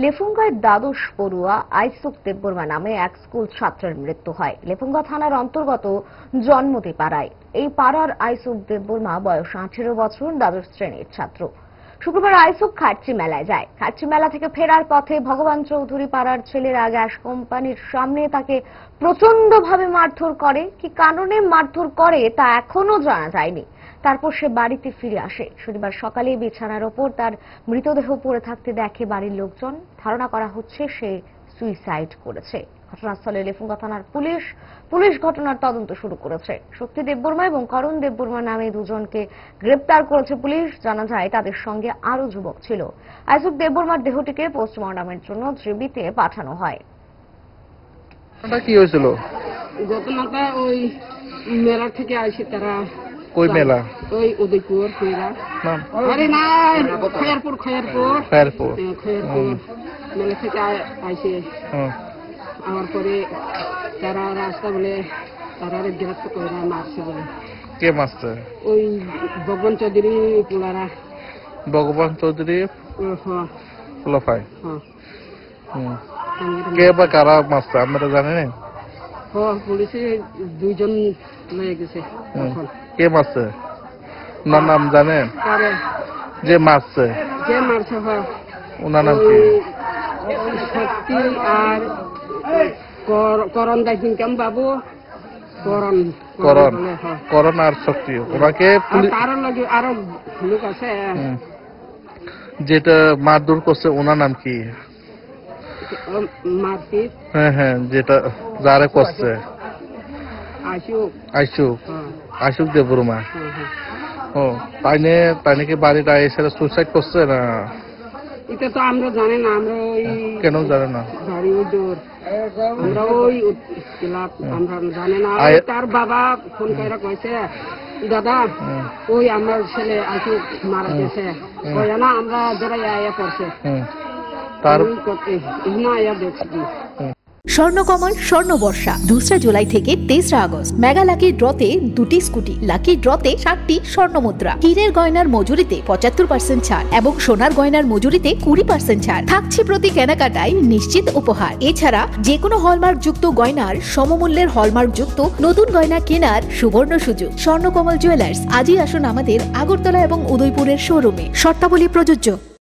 লেফুঙ্গায় দ্বাদশ পড়ুয়া আইসুক দেববর্মা নামে এক স্কুল ছাত্রের মৃত্যু হয়। লেফুঙ্গা থানার অন্তর্গত জন্মতি পাড়ায়। এই পাড়ার আইসুক দেববর্মা বয়স 18 বছর, দ্বাদশ শ্রেণীর ছাত্র। শুক্রবার আইসুক খাটচি মেলায় যায়। খাটচি মেলা থেকে ফেরার পথে ভগবান চৌধুরী পাড়ার ছেলেরা গ্যাস কোম্পানির সামনে তাকে প্রচন্ডভাবে মারধর করে। কি কারণে মারধর করে তা এখনো জানা যায়নি। তারপর সে বাড়িতে ফিরে আসে। শনিবার সকালে বিছানার ওপর তার মৃতদেহ পড়ে থাকতে দেখে বাড়ির লোকজন। ধারণা করা হচ্ছে সে সুইসাইড করেছে। ঘটনাস্থলে লেফুঙ্গা থানার পুলিশ ঘটনার তদন্ত শুরু করেছে। শক্তি দেববর্মা এবং করণ দেববর্মা নামে দুজনকে গ্রেপ্তার করেছে পুলিশ। জানা যায় তাদের সঙ্গে আরো যুবক ছিল। আইসুক দেববর্মার দেহটিকে পোস্টমর্টমের জন্য জীবিতে পাঠানো হয়। কি হয়েছিল? ঘটনাটা ওই মেলা থেকে আসে তারা। কই মেলা? ওই উদয়পুর মেলা। আরে না, খয়ারপুর মেলা থেকে আসে। আমার পরে তারা রাস্তা বলে তারা গ্রেফতার করে মারছে বলে। কে মারছে? ওই ভগবান চৌধুরী পোলারা। ভগবান চৌধুরী পোলাফাই? কে বা কারা মারছে আমরা জানি না। পুলিশে দুইজন নিয়ে গেছে। কে মারছে? ওনার নাম জানেন? যে মারছে ওনার নাম কি? শক্তি আর করণ দাইছিন কেম বাবু। করণ আর শক্তি। ওনাকে আরো লাগে আরো লোক আছে। যেটা মারধর করছে ওনার নাম কি? মারপিট। হ্যাঁ, যেটা যারে করছে আইসুক দেববর্মা। তাই নাকি বাড়িটা এসে সুইসাইড করছে না? এটা তো আমরা জানি না। আমরা ওই কেন জানে না? বাড়ি ওই দূর, আমরা ওই আমরা জানি না। তার বাবা ফোন করে কইছে, দাদা ওই আমার ছেলে আইসুক মারা গেছে। না আমরা যারা আয়া পড়ছে তার আয়া দেখছি। স্বর্ণকমল স্বর্ণবর্ষা 2 জুলাই থেকে 23 আগস্ট। মেগা লাকি ড্রতে 2টি স্কুটি, লাকি ড্রতে 7টি স্বর্ণমুদ্রা। হীরের গয়নার মজুরিতে 75% ছাড় এবং সোনার গয়নার মজুরিতে 20% ছাড় থাকছে প্রতি কেনাকাটায় নিশ্চিত উপহার। এছাড়া যে কোনো হলমার্ক যুক্ত গয়নার সমমূল্যের হলমার্ক যুক্ত নতুন গয়না কেনার সুবর্ণ সুযোগ। স্বর্ণকমল জুয়েলার্স, আজই আসুন আমাদের আগরতলা এবং উদয়পুরের শোরুমে। শর্তাবলী প্রযোজ্য।